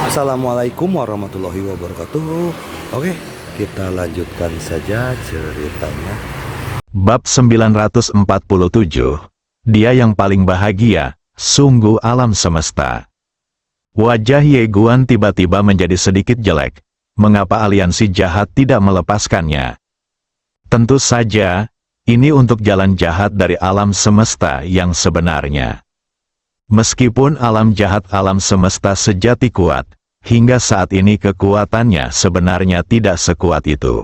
Assalamualaikum warahmatullahi wabarakatuh. Oke, kita lanjutkan saja ceritanya. Bab 947. Dia yang paling bahagia, sungguh alam semesta. Wajah Ye Guan tiba-tiba menjadi sedikit jelek. Mengapa aliansi jahat tidak melepaskannya? Tentu saja, ini untuk jalan jahat dari alam semesta yang sebenarnya. Meskipun alam jahat alam semesta sejati kuat, hingga saat ini kekuatannya sebenarnya tidak sekuat itu.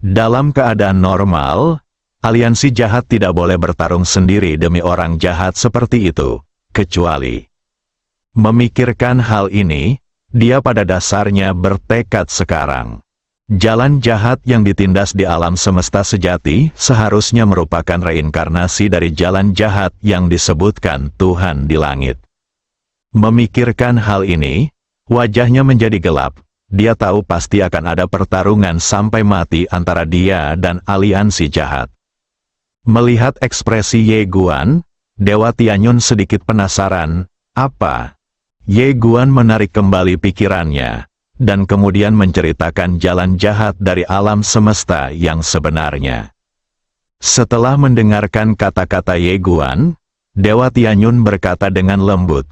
Dalam keadaan normal, aliansi jahat tidak boleh bertarung sendiri demi orang jahat seperti itu, kecuali memikirkan hal ini, dia pada dasarnya bertekad sekarang. Jalan jahat yang ditindas di alam semesta sejati seharusnya merupakan reinkarnasi dari jalan jahat yang disebutkan Tuhan di langit. Memikirkan hal ini, wajahnya menjadi gelap. Dia tahu pasti akan ada pertarungan sampai mati antara dia dan aliansi jahat. Melihat ekspresi Ye Guan, Dewa Tianyun sedikit penasaran, apa? Ye Guan menarik kembali pikirannya, dan kemudian menceritakan jalan jahat dari alam semesta yang sebenarnya. Setelah mendengarkan kata-kata Ye Guan, Dewa Tianyun berkata dengan lembut,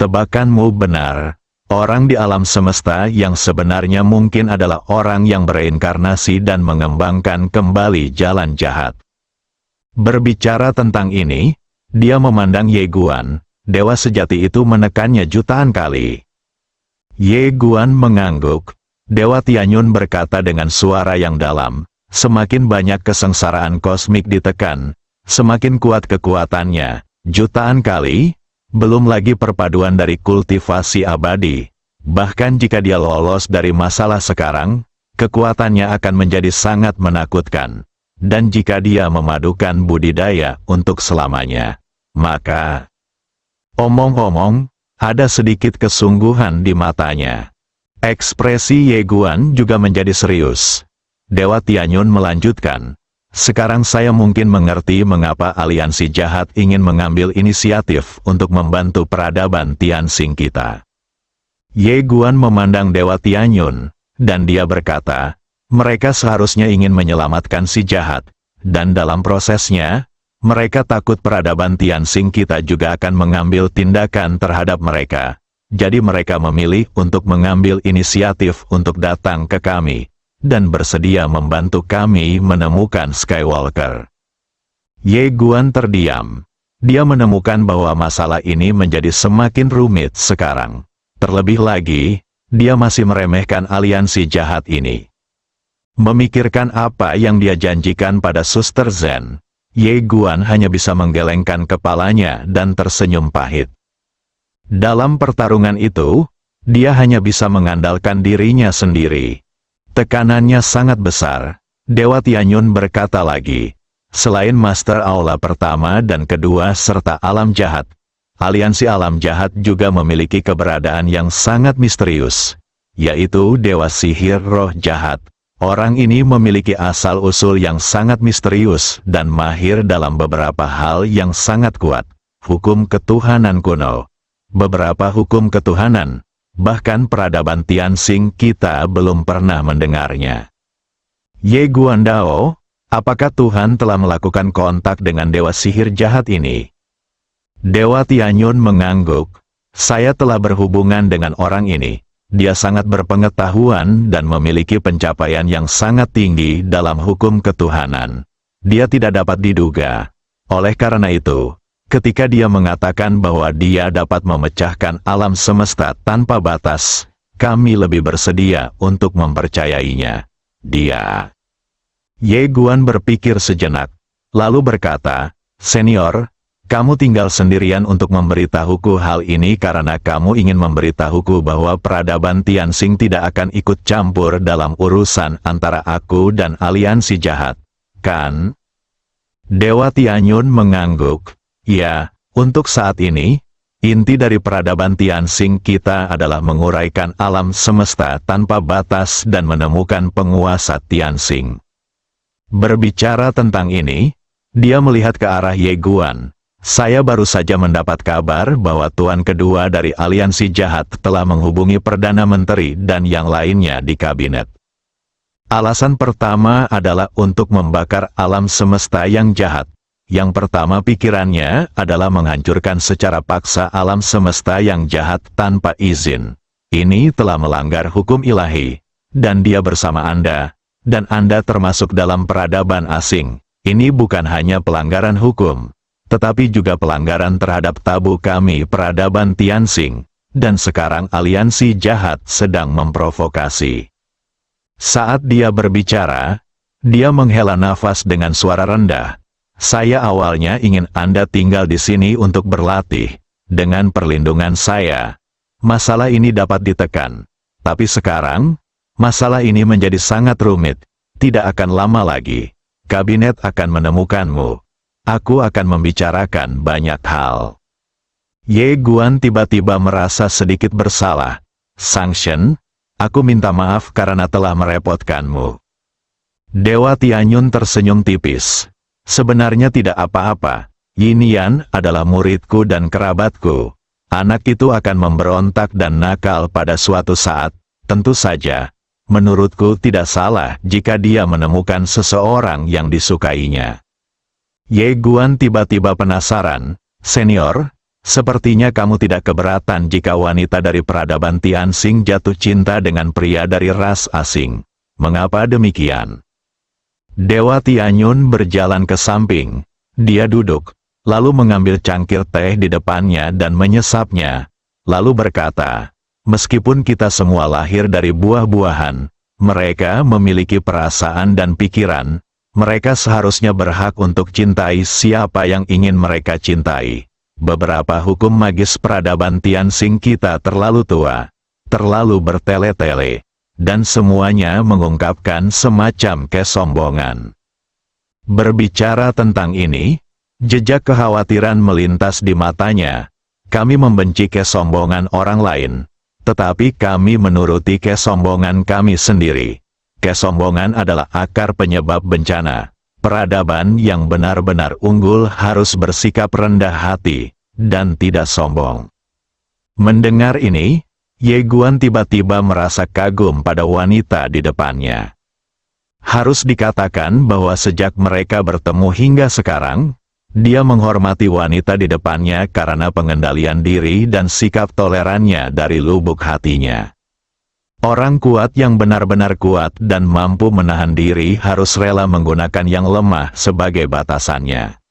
"Tebakanmu benar. Orang di alam semesta yang sebenarnya mungkin adalah orang yang bereinkarnasi dan mengembangkan kembali jalan jahat." Berbicara tentang ini, dia memandang Ye Guan, dewa sejati itu menekannya jutaan kali. Ye Guan mengangguk. Dewa Tianyun berkata dengan suara yang dalam, "Semakin banyak kesengsaraan kosmik ditekan, semakin kuat kekuatannya, jutaan kali, belum lagi perpaduan dari kultivasi abadi. Bahkan jika dia lolos dari masalah sekarang, kekuatannya akan menjadi sangat menakutkan. Dan jika dia memadukan budidaya untuk selamanya, maka..." Omong-omong, ada sedikit kesungguhan di matanya. Ekspresi Ye Guan juga menjadi serius. Dewa Tianyun melanjutkan, "Sekarang saya mungkin mengerti mengapa aliansi jahat ingin mengambil inisiatif untuk membantu peradaban Tianxing kita." Ye Guan memandang Dewa Tianyun, dan dia berkata, mereka seharusnya ingin menyelamatkan si jahat, dan dalam prosesnya, mereka takut peradaban Tianxing kita juga akan mengambil tindakan terhadap mereka. Jadi mereka memilih untuk mengambil inisiatif untuk datang ke kami, dan bersedia membantu kami menemukan Skywalker. Ye Guan terdiam. Dia menemukan bahwa masalah ini menjadi semakin rumit sekarang. Terlebih lagi, dia masih meremehkan aliansi jahat ini. Memikirkan apa yang dia janjikan pada Suster Zen, Ye Guan hanya bisa menggelengkan kepalanya dan tersenyum pahit. Dalam pertarungan itu, dia hanya bisa mengandalkan dirinya sendiri. Tekanannya sangat besar. Dewa Tianyun berkata lagi, selain Master Aula pertama dan kedua serta alam jahat, aliansi alam jahat juga memiliki keberadaan yang sangat misterius, yaitu Dewa Sihir Roh Jahat. Orang ini memiliki asal-usul yang sangat misterius dan mahir dalam beberapa hal yang sangat kuat. Hukum ketuhanan kuno. Beberapa hukum ketuhanan, bahkan peradaban Tianxing kita belum pernah mendengarnya. Ye Guandao, apakah Tuhan telah melakukan kontak dengan dewa sihir jahat ini? Dewa Tianyun mengangguk, saya telah berhubungan dengan orang ini. Dia sangat berpengetahuan dan memiliki pencapaian yang sangat tinggi dalam hukum ketuhanan. Dia tidak dapat diduga. Oleh karena itu, ketika dia mengatakan bahwa dia dapat memecahkan alam semesta tanpa batas, kami lebih bersedia untuk mempercayainya. Dia. Ye Guan berpikir sejenak, lalu berkata, "Senior, kamu tinggal sendirian untuk memberitahuku hal ini karena kamu ingin memberitahuku bahwa peradaban Tianxing tidak akan ikut campur dalam urusan antara aku dan aliansi jahat, kan?" Dewa Tianyun mengangguk, "Ya, untuk saat ini, inti dari peradaban Tianxing kita adalah menguraikan alam semesta tanpa batas dan menemukan penguasa Tianxing." Berbicara tentang ini, dia melihat ke arah Ye Guan. Saya baru saja mendapat kabar bahwa tuan kedua dari aliansi jahat telah menghubungi Perdana Menteri dan yang lainnya di kabinet. Alasan pertama adalah untuk membakar alam semesta yang jahat. Yang pertama pikirannya adalah menghancurkan secara paksa alam semesta yang jahat tanpa izin. Ini telah melanggar hukum ilahi, dan dia bersama Anda, dan Anda termasuk dalam peradaban asing. Ini bukan hanya pelanggaran hukum, tetapi juga pelanggaran terhadap tabu kami peradaban Tianxing, dan sekarang aliansi jahat sedang memprovokasi. Saat dia berbicara, dia menghela nafas dengan suara rendah. Saya awalnya ingin Anda tinggal di sini untuk berlatih. Dengan perlindungan saya, masalah ini dapat ditekan. Tapi sekarang, masalah ini menjadi sangat rumit. Tidak akan lama lagi, kabinet akan menemukanmu. Aku akan membicarakan banyak hal. Ye Guan tiba-tiba merasa sedikit bersalah. Sang Shen, aku minta maaf karena telah merepotkanmu. Dewa Tianyun tersenyum tipis. Sebenarnya tidak apa-apa. Yin Yan adalah muridku dan kerabatku. Anak itu akan memberontak dan nakal pada suatu saat. Tentu saja, menurutku tidak salah jika dia menemukan seseorang yang disukainya. Ye Guan tiba-tiba penasaran. Senior, sepertinya kamu tidak keberatan jika wanita dari peradaban Tianxing jatuh cinta dengan pria dari ras asing. Mengapa demikian? Dewa Tianyun berjalan ke samping. Dia duduk, lalu mengambil cangkir teh di depannya dan menyesapnya. Lalu berkata, meskipun kita semua lahir dari buah-buahan, mereka memiliki perasaan dan pikiran. Mereka seharusnya berhak untuk cintai siapa yang ingin mereka cintai. Beberapa hukum magis peradaban Tianxing kita terlalu tua, terlalu bertele-tele, dan semuanya mengungkapkan semacam kesombongan. Berbicara tentang ini, jejak kekhawatiran melintas di matanya. Kami membenci kesombongan orang lain, tetapi kami menuruti kesombongan kami sendiri. Kesombongan adalah akar penyebab bencana. Peradaban yang benar-benar unggul harus bersikap rendah hati, dan tidak sombong. Mendengar ini, Ye Guan tiba-tiba merasa kagum pada wanita di depannya. Harus dikatakan bahwa sejak mereka bertemu hingga sekarang, dia menghormati wanita di depannya karena pengendalian diri dan sikap tolerannya dari lubuk hatinya. Orang kuat yang benar-benar kuat dan mampu menahan diri harus rela menggunakan yang lemah sebagai batasannya.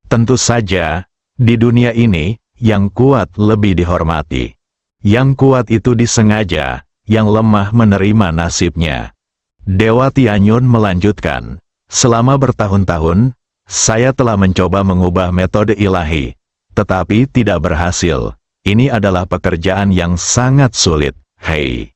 Tentu saja, di dunia ini, yang kuat lebih dihormati. Yang kuat itu disengaja, yang lemah menerima nasibnya. Dewa Tianyun melanjutkan, selama bertahun-tahun, saya telah mencoba mengubah metode ilahi, tetapi tidak berhasil. Ini adalah pekerjaan yang sangat sulit, hei.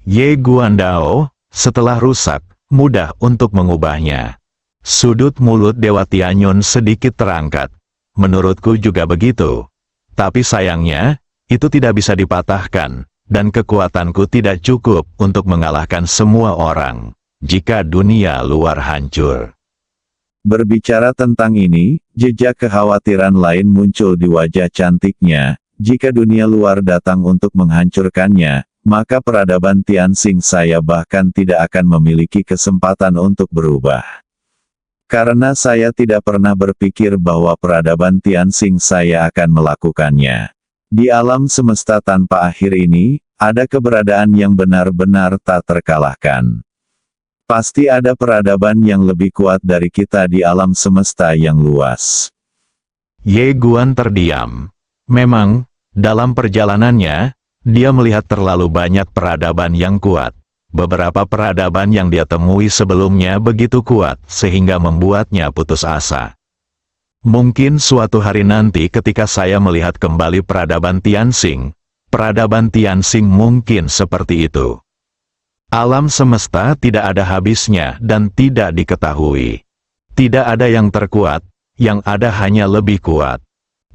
Ye Guandao, setelah rusak, mudah untuk mengubahnya. Sudut mulut Dewa Tianyun sedikit terangkat. Menurutku juga begitu. Tapi sayangnya, itu tidak bisa dipatahkan, dan kekuatanku tidak cukup untuk mengalahkan semua orang, jika dunia luar hancur. Berbicara tentang ini, jejak kekhawatiran lain muncul di wajah cantiknya. Jika dunia luar datang untuk menghancurkannya, maka peradaban Tianxing saya bahkan tidak akan memiliki kesempatan untuk berubah. Karena saya tidak pernah berpikir bahwa peradaban Tianxing saya akan melakukannya. Di alam semesta tanpa akhir ini, ada keberadaan yang benar-benar tak terkalahkan. Pasti ada peradaban yang lebih kuat dari kita di alam semesta yang luas. Ye Guan terdiam. Memang, dalam perjalanannya, dia melihat terlalu banyak peradaban yang kuat. Beberapa peradaban yang dia temui sebelumnya begitu kuat sehingga membuatnya putus asa. Mungkin suatu hari nanti ketika saya melihat kembali peradaban Tianxing mungkin seperti itu. Alam semesta tidak ada habisnya dan tidak diketahui. Tidak ada yang terkuat, yang ada hanya lebih kuat.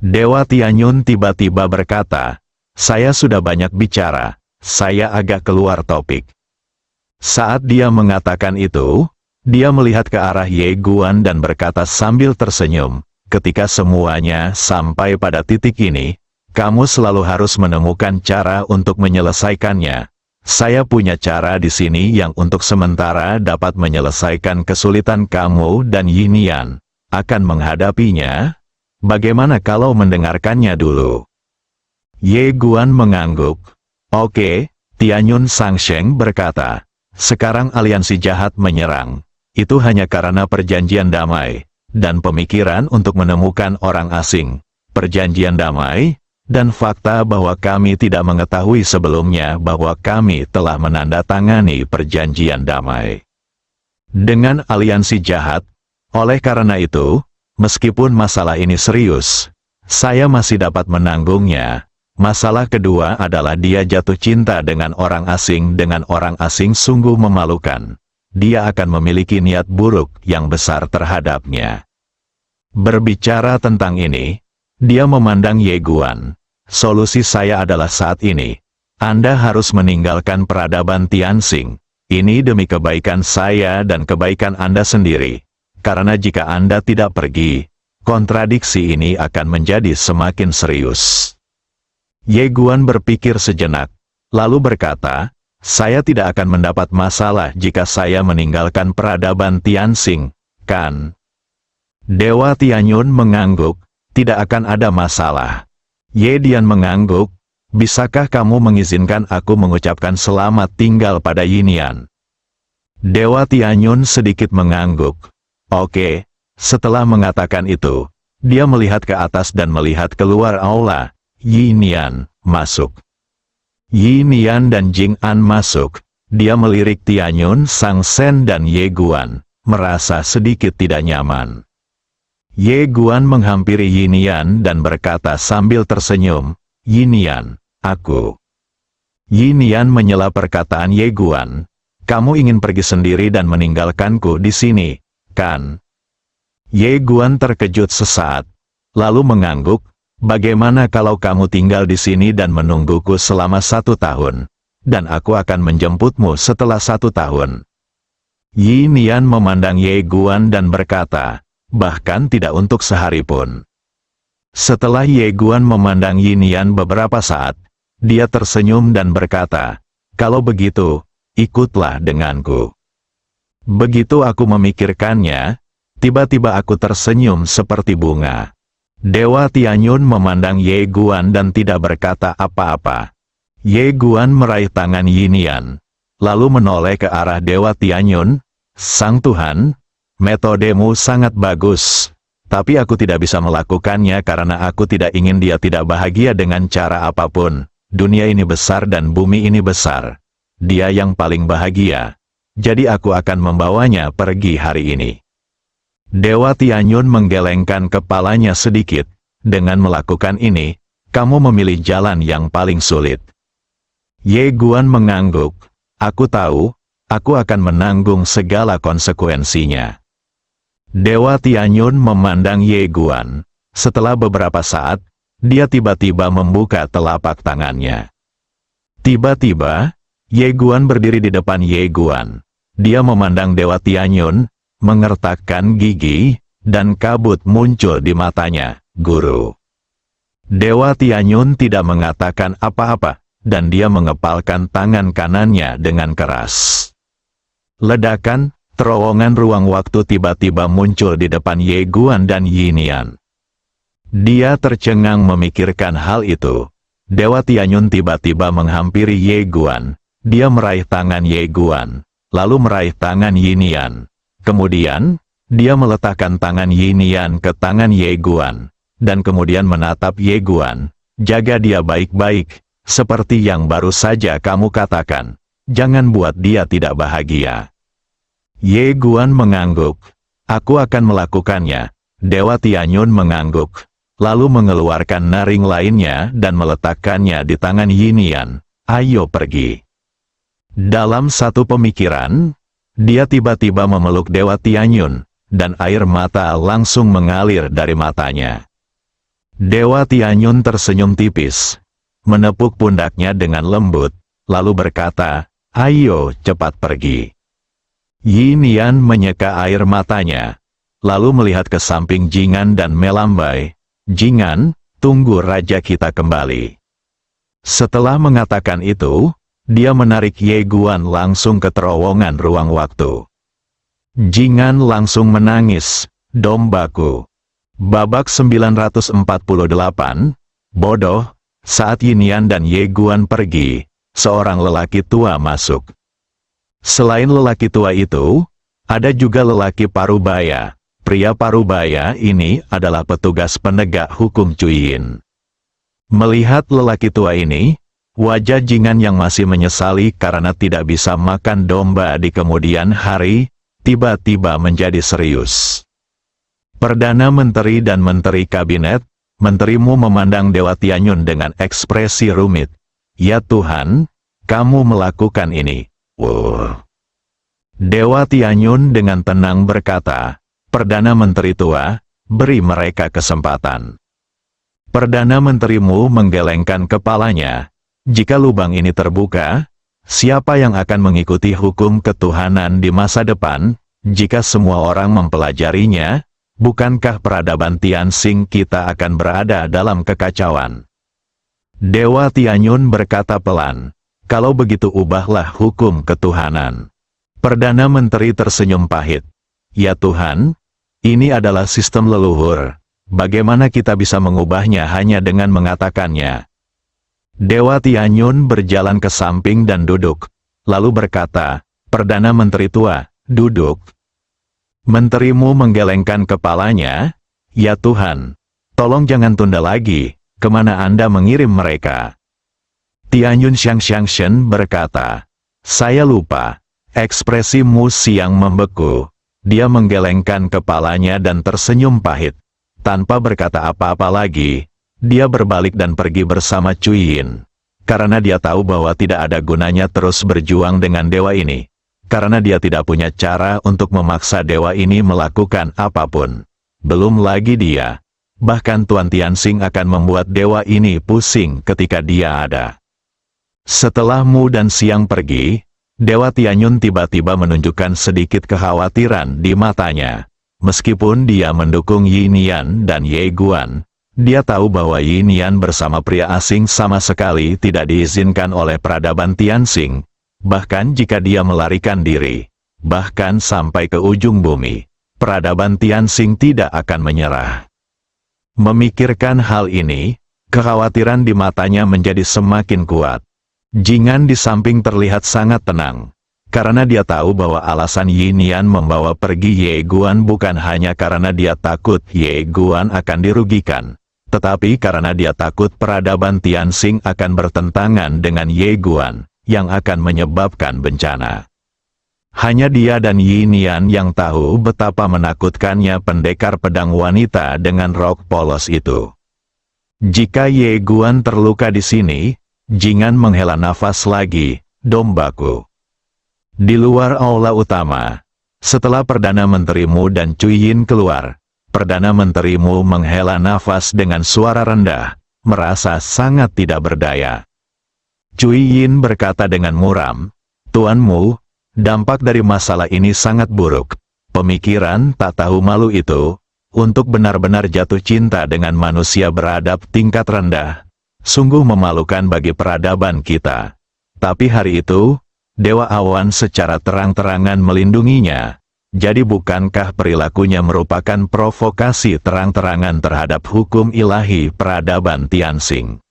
Dewa Tianyun tiba-tiba berkata, saya sudah banyak bicara, saya agak keluar topik. Saat dia mengatakan itu, dia melihat ke arah Ye Guan dan berkata sambil tersenyum, ketika semuanya sampai pada titik ini, kamu selalu harus menemukan cara untuk menyelesaikannya. Saya punya cara di sini yang untuk sementara dapat menyelesaikan kesulitan kamu dan Yinian akan menghadapinya. Bagaimana kalau mendengarkannya dulu? Ye Guan mengangguk. Oke, Tianyun Sangsheng berkata. Sekarang aliansi jahat menyerang. Itu hanya karena perjanjian damai, dan pemikiran untuk menemukan orang asing. Perjanjian damai, dan fakta bahwa kami tidak mengetahui sebelumnya bahwa kami telah menandatangani perjanjian damai dengan aliansi jahat. Oleh karena itu, meskipun masalah ini serius, saya masih dapat menanggungnya. Masalah kedua adalah dia jatuh cinta dengan orang asing sungguh memalukan. Dia akan memiliki niat buruk yang besar terhadapnya. Berbicara tentang ini, dia memandang Ye Guan. Solusi saya adalah saat ini. Anda harus meninggalkan peradaban Tianxing. Ini demi kebaikan saya dan kebaikan Anda sendiri. Karena jika Anda tidak pergi, kontradiksi ini akan menjadi semakin serius. Ye Guan berpikir sejenak, lalu berkata, saya tidak akan mendapat masalah jika saya meninggalkan peradaban Tianxing, kan? Dewa Tianyun mengangguk, tidak akan ada masalah. Ye Dian mengangguk, bisakah kamu mengizinkan aku mengucapkan selamat tinggal pada Yinian? Dewa Tianyun sedikit mengangguk. Oke, setelah mengatakan itu, dia melihat ke atas dan melihat keluar aula. Yinian masuk. Yinian dan Jing An masuk. Dia melirik Tianyun Sangsen dan Ye Guan, merasa sedikit tidak nyaman. Ye Guan menghampiri Yinian dan berkata sambil tersenyum, Yinian, aku. Yinian menyela perkataan Ye Guan, kamu ingin pergi sendiri dan meninggalkanku di sini, kan? Ye Guan terkejut sesaat, lalu mengangguk, bagaimana kalau kamu tinggal di sini dan menungguku selama 1 tahun, dan aku akan menjemputmu setelah 1 tahun. Yinian memandang Ye Guan dan berkata, bahkan tidak untuk sehari pun. Setelah Ye Guan memandang Yinian beberapa saat, dia tersenyum dan berkata, kalau begitu, ikutlah denganku. Begitu aku memikirkannya, tiba-tiba aku tersenyum seperti bunga. Dewa Tianyun memandang Ye Guan dan tidak berkata apa-apa. Ye Guan meraih tangan Yinian, lalu menoleh ke arah Dewa Tianyun, Sang Tuhan, metodemu sangat bagus, tapi aku tidak bisa melakukannya karena aku tidak ingin dia tidak bahagia dengan cara apapun. Dunia ini besar dan bumi ini besar. Dia yang paling bahagia. Jadi aku akan membawanya pergi hari ini. Dewa Tianyun menggelengkan kepalanya sedikit. Dengan melakukan ini, kamu memilih jalan yang paling sulit. Ye Guan mengangguk. Aku tahu, aku akan menanggung segala konsekuensinya. Dewa Tianyun memandang Ye Guan. Setelah beberapa saat, dia tiba-tiba membuka telapak tangannya. Tiba-tiba, Ye Guan berdiri di depan Ye Guan. Dia memandang Dewa Tianyun, mengertakkan gigi, dan kabut muncul di matanya, Guru. Dewa Tianyun tidak mengatakan apa-apa, dan dia mengepalkan tangan kanannya dengan keras. Ledakan, terowongan ruang waktu tiba-tiba muncul di depan Ye Guan dan Yinian. Dia tercengang memikirkan hal itu. Dewa Tianyun tiba-tiba menghampiri Ye Guan. Dia meraih tangan Ye Guan, lalu meraih tangan Yinian. Kemudian, dia meletakkan tangan Yinian ke tangan Ye Guan, dan kemudian menatap Ye Guan. Jaga dia baik-baik, seperti yang baru saja kamu katakan. Jangan buat dia tidak bahagia. Ye Guan mengangguk. Aku akan melakukannya. Dewa Tianyun mengangguk, lalu mengeluarkan naring lainnya dan meletakkannya di tangan Yinian. Ayo pergi. Dalam satu pemikiran, dia tiba-tiba memeluk Dewa Tianyun, dan air mata langsung mengalir dari matanya. Dewa Tianyun tersenyum tipis, menepuk pundaknya dengan lembut, lalu berkata, ayo cepat pergi. Yinian menyeka air matanya. lalu melihat ke samping Jingan dan melambai, "Jingan, tunggu raja kita kembali." Setelah mengatakan itu, dia menarik Ye Guan langsung ke terowongan ruang waktu. Jingan langsung menangis, "Dombaku." Babak 948, bodoh, saat Yinian dan Ye Guan pergi, seorang lelaki tua masuk. Selain lelaki tua itu, ada juga lelaki parubaya. Pria parubaya ini adalah petugas penegak hukum Cuyin. Melihat lelaki tua ini, wajah Jingan yang masih menyesali karena tidak bisa makan domba di kemudian hari, tiba-tiba menjadi serius. Perdana Menteri dan Menteri Kabinet, menterimu memandang Dewa Tianyun dengan ekspresi rumit. "Ya Tuhan, kamu melakukan ini." Dewa Tianyun dengan tenang berkata, "Perdana Menteri tua, beri mereka kesempatan." Perdana Menterimu menggelengkan kepalanya. "Jika lubang ini terbuka, siapa yang akan mengikuti hukum ketuhanan di masa depan, jika semua orang mempelajarinya? Bukankah peradaban Tianxing kita akan berada dalam kekacauan?" Dewa Tianyun berkata pelan, "Kalau begitu ubahlah hukum ketuhanan." Perdana Menteri tersenyum pahit. "Ya Tuhan, ini adalah sistem leluhur. Bagaimana kita bisa mengubahnya hanya dengan mengatakannya?" Dewa Tianyun berjalan ke samping dan duduk, lalu berkata, "Perdana Menteri tua, duduk." Menterimu menggelengkan kepalanya, "Ya Tuhan, tolong jangan tunda lagi, kemana Anda mengirim mereka?" Tianyun Xiangshen berkata, "Saya lupa." Ekspresi Mu Xiang membeku. Dia menggelengkan kepalanya dan tersenyum pahit. Tanpa berkata apa-apa lagi, dia berbalik dan pergi bersama Cuyin. Karena dia tahu bahwa tidak ada gunanya terus berjuang dengan dewa ini. Karena dia tidak punya cara untuk memaksa dewa ini melakukan apapun. Belum lagi dia. Bahkan Tuan Tianxing akan membuat dewa ini pusing ketika dia ada. Setelah Mu dan Xiang pergi, Dewa Tianyun tiba-tiba menunjukkan sedikit kekhawatiran di matanya. Meskipun dia mendukung Yinian dan Ye Guan, dia tahu bahwa Yinian bersama pria asing sama sekali tidak diizinkan oleh peradaban Tianxing. Bahkan jika dia melarikan diri, bahkan sampai ke ujung bumi, peradaban Tianxing tidak akan menyerah. Memikirkan hal ini, kekhawatiran di matanya menjadi semakin kuat. Jingan di samping terlihat sangat tenang, karena dia tahu bahwa alasan Yinian membawa pergi Ye Guan bukan hanya karena dia takut Ye Guan akan dirugikan, tetapi karena dia takut peradaban Tianxing akan bertentangan dengan Ye Guan, yang akan menyebabkan bencana. Hanya dia dan Yinian yang tahu betapa menakutkannya pendekar pedang wanita dengan rok polos itu. Jika Ye Guan terluka di sini, Jingan menghela nafas lagi, "Dombaku." Di luar aula utama, setelah Perdana Menterimu dan Cuyin keluar, Perdana Menterimu menghela nafas dengan suara rendah, merasa sangat tidak berdaya. Cuyin berkata dengan muram, "Tuanmu, dampak dari masalah ini sangat buruk. Pemikiran tak tahu malu itu, untuk benar-benar jatuh cinta dengan manusia beradab tingkat rendah, sungguh memalukan bagi peradaban kita. Tapi hari itu, Dewa Awan secara terang-terangan melindunginya. Jadi bukankah perilakunya merupakan provokasi terang-terangan terhadap hukum ilahi peradaban Tianxing?"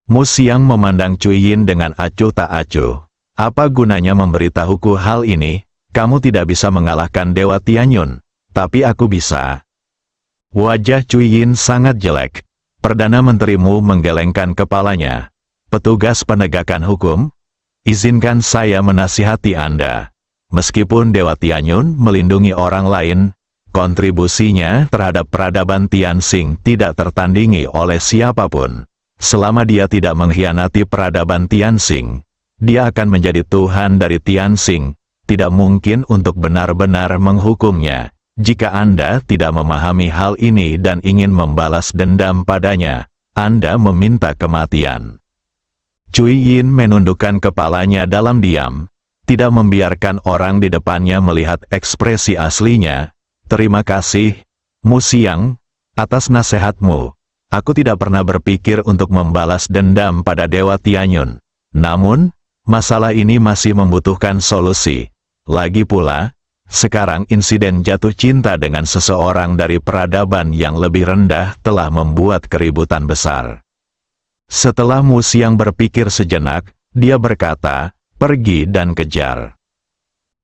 Mu Xiang memandang Cuyin dengan acuh tak acuh. "Apa gunanya memberitahuku hal ini? Kamu tidak bisa mengalahkan Dewa Tianyun, tapi aku bisa." Wajah Cuyin sangat jelek. Perdana Menterimu menggelengkan kepalanya. "Petugas penegakan hukum, izinkan saya menasihati Anda. Meskipun Dewa Tianyun melindungi orang lain, kontribusinya terhadap peradaban Tianxing tidak tertandingi oleh siapapun. Selama dia tidak mengkhianati peradaban Tianxing, dia akan menjadi Tuhan dari Tianxing. Tidak mungkin untuk benar-benar menghukumnya. Jika Anda tidak memahami hal ini dan ingin membalas dendam padanya, Anda meminta kematian." Cuyin menundukkan kepalanya dalam diam, tidak membiarkan orang di depannya melihat ekspresi aslinya. Terima kasih, Mu Xiang, atas nasihatmu. Aku tidak pernah berpikir untuk membalas dendam pada Dewa Tianyun. Namun, masalah ini masih membutuhkan solusi. Lagi pula, sekarang insiden jatuh cinta dengan seseorang dari peradaban yang lebih rendah telah membuat keributan besar. Setelah Mu Xiang berpikir sejenak, dia berkata, pergi dan kejar.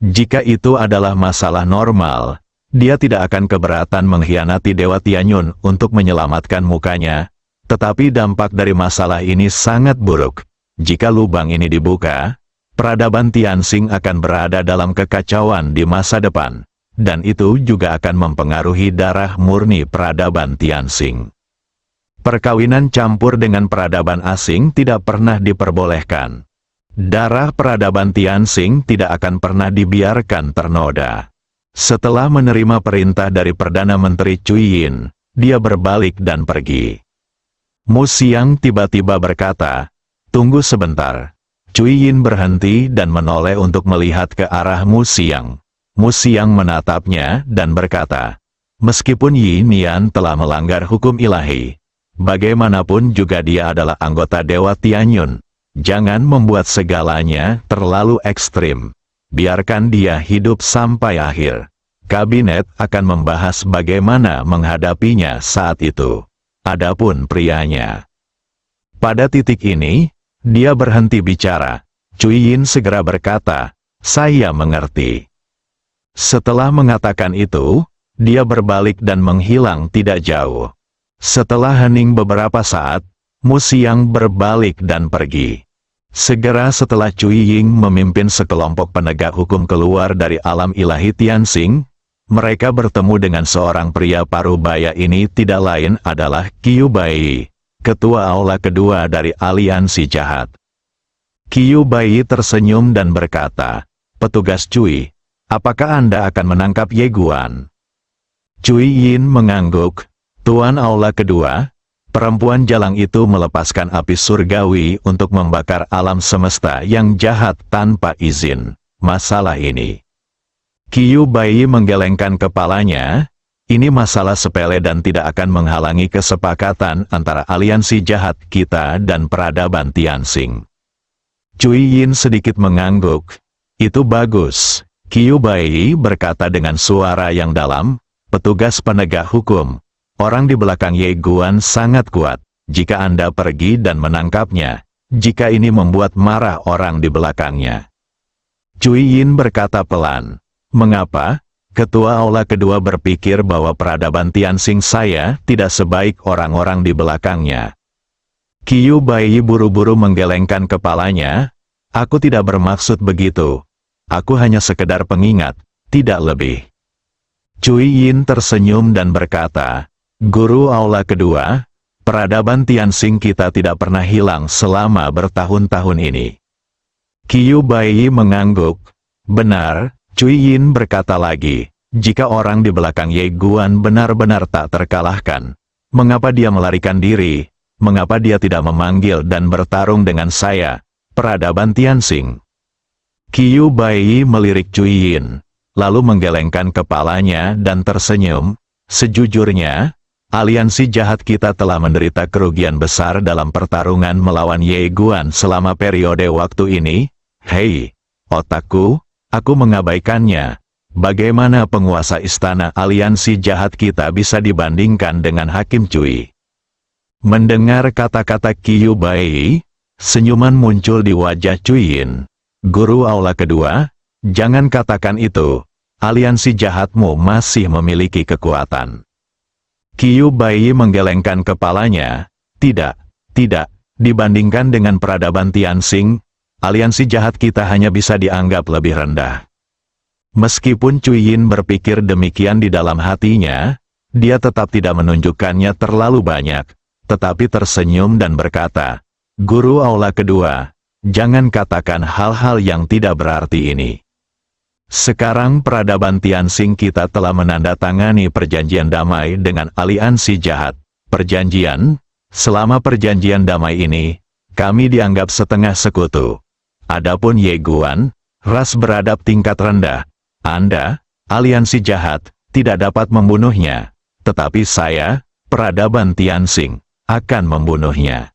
Jika itu adalah masalah normal, dia tidak akan keberatan mengkhianati Dewa Tianyun untuk menyelamatkan mukanya, tetapi dampak dari masalah ini sangat buruk. Jika lubang ini dibuka, peradaban Tianxing akan berada dalam kekacauan di masa depan, dan itu juga akan mempengaruhi darah murni peradaban Tianxing. Perkawinan campur dengan peradaban asing tidak pernah diperbolehkan. Darah peradaban Tianxing tidak akan pernah dibiarkan ternoda. Setelah menerima perintah dari Perdana Menteri Cui Yin, dia berbalik dan pergi. Mu Xiang tiba-tiba berkata, tunggu sebentar. Cui Yin berhenti dan menoleh untuk melihat ke arah Mu Xiang. Mu Xiang menatapnya dan berkata, meskipun Yin Yan telah melanggar hukum ilahi, bagaimanapun juga dia adalah anggota Dewa Tianyun. Jangan membuat segalanya terlalu ekstrim. Biarkan dia hidup sampai akhir. Kabinet akan membahas bagaimana menghadapinya saat itu. Adapun prianya. Pada titik ini, dia berhenti bicara. Cui Yin segera berkata, saya mengerti. Setelah mengatakan itu, dia berbalik dan menghilang tidak jauh. Setelah hening beberapa saat, Mu Xiang berbalik dan pergi. Segera setelah Cui Yin memimpin sekelompok penegak hukum keluar dari alam ilahi Tianxing, mereka bertemu dengan seorang pria parubaya. Ini tidak lain adalah Qiu Bai, ketua aula kedua dari aliansi jahat. Qiu Bai tersenyum dan berkata, petugas Cui, apakah Anda akan menangkap Ye Guan? Cui Yin mengangguk, Tuan aula kedua. Perempuan jalang itu melepaskan api surgawi untuk membakar alam semesta yang jahat tanpa izin. Masalah ini. Qiu Bai menggelengkan kepalanya. Ini masalah sepele dan tidak akan menghalangi kesepakatan antara aliansi jahat kita dan peradaban Tianxing. Cui Yin sedikit mengangguk. Itu bagus. Qiu Bai berkata dengan suara yang dalam, petugas penegak hukum. Orang di belakang Ye Guan sangat kuat. Jika Anda pergi dan menangkapnya, jika ini membuat marah orang di belakangnya. Cui Yin berkata pelan, mengapa? Ketua aula kedua berpikir bahwa peradaban Tianxing saya tidak sebaik orang-orang di belakangnya. Qiu Bai buru-buru menggelengkan kepalanya. Aku tidak bermaksud begitu. Aku hanya sekedar pengingat, tidak lebih. Cui Yin tersenyum dan berkata, Guru aula kedua, peradaban Tianxing kita tidak pernah hilang selama bertahun-tahun ini. Qiu Bai mengangguk. Benar, Cui Yin berkata lagi, jika orang di belakang Ye Guan benar-benar tak terkalahkan, mengapa dia melarikan diri? Mengapa dia tidak memanggil dan bertarung dengan saya, peradaban Tianxing? Qiu Bai melirik Cui Yin, lalu menggelengkan kepalanya dan tersenyum. Sejujurnya, aliansi jahat kita telah menderita kerugian besar dalam pertarungan melawan Ye Guan selama periode waktu ini. Hei, otakku, aku mengabaikannya. Bagaimana penguasa istana aliansi jahat kita bisa dibandingkan dengan Hakim Cui? Mendengar kata-kata Qiu Bai, senyuman muncul di wajah Cui Yin. Guru aula kedua, jangan katakan itu. Aliansi jahatmu masih memiliki kekuatan. Qiu Bai menggelengkan kepalanya. Tidak, dibandingkan dengan peradaban Tianxing, aliansi jahat kita hanya bisa dianggap lebih rendah. Meskipun Cui Yin berpikir demikian di dalam hatinya, dia tetap tidak menunjukkannya terlalu banyak, tetapi tersenyum dan berkata, Guru aula kedua, jangan katakan hal-hal yang tidak berarti ini. Sekarang peradaban Tianxing kita telah menandatangani perjanjian damai dengan aliansi jahat. Perjanjian, selama perjanjian damai ini, kami dianggap setengah sekutu. Adapun Ye Guan, ras beradab tingkat rendah, Anda, aliansi jahat, tidak dapat membunuhnya, tetapi saya, peradaban Tianxing, akan membunuhnya.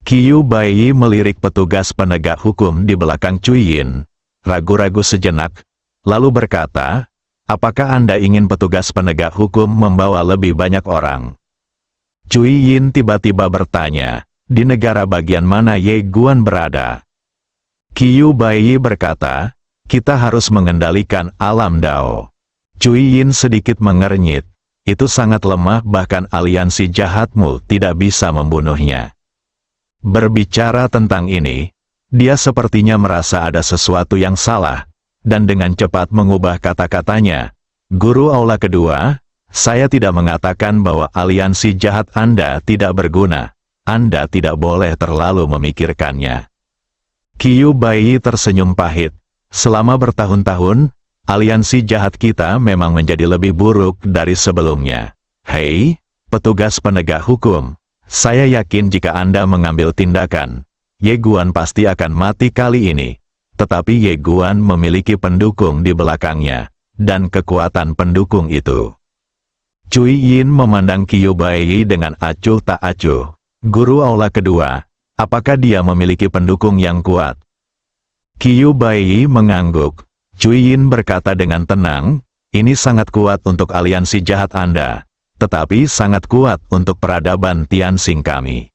Qiu Baiyi melirik petugas penegak hukum di belakang Cui Yin, ragu-ragu sejenak, lalu berkata, apakah Anda ingin petugas penegak hukum membawa lebih banyak orang? Cui Yin tiba-tiba bertanya, di negara bagian mana Ye Guan berada? Qiu Baiyi berkata, kita harus mengendalikan alam Dao. Cui Yin sedikit mengernyit, itu sangat lemah bahkan aliansi jahatmu tidak bisa membunuhnya. Berbicara tentang ini, dia sepertinya merasa ada sesuatu yang salah, dan dengan cepat mengubah kata-katanya. Guru Aula kedua, saya tidak mengatakan bahwa aliansi jahat Anda tidak berguna. Anda tidak boleh terlalu memikirkannya. Qiu Baiyi tersenyum pahit. Selama bertahun-tahun, aliansi jahat kita memang menjadi lebih buruk dari sebelumnya. Hei, petugas penegak hukum, saya yakin jika Anda mengambil tindakan, Ye Guan pasti akan mati kali ini. Tetapi Ye Guan memiliki pendukung di belakangnya, dan kekuatan pendukung itu. Cui Yin memandang Qiu Baiyi dengan acuh tak acuh. Guru Aula kedua, apakah dia memiliki pendukung yang kuat? Qiu Baiyi mengangguk. Cui Yin berkata dengan tenang, ini sangat kuat untuk aliansi jahat Anda, tetapi sangat kuat untuk peradaban Tianxing kami.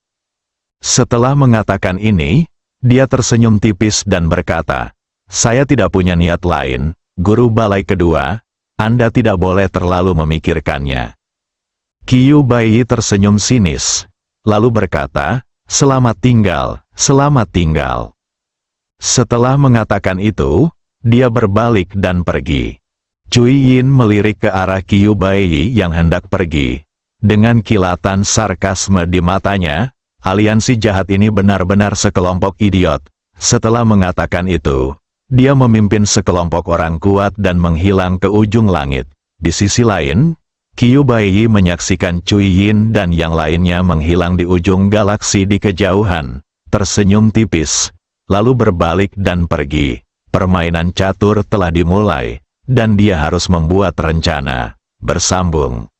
Setelah mengatakan ini, dia tersenyum tipis dan berkata, saya tidak punya niat lain, Guru Balai kedua, Anda tidak boleh terlalu memikirkannya. Qiu Baiyi tersenyum sinis, lalu berkata, selamat tinggal, selamat tinggal. Setelah mengatakan itu, dia berbalik dan pergi. Cui Yin melirik ke arah Qiu Baiyi yang hendak pergi. Dengan kilatan sarkasme di matanya, aliansi jahat ini benar-benar sekelompok idiot. Setelah mengatakan itu, dia memimpin sekelompok orang kuat dan menghilang ke ujung langit. Di sisi lain, Qiu Baiyi menyaksikan Cui Yin dan yang lainnya menghilang di ujung galaksi di kejauhan, tersenyum tipis, lalu berbalik dan pergi. Permainan catur telah dimulai, dan dia harus membuat rencana. Bersambung.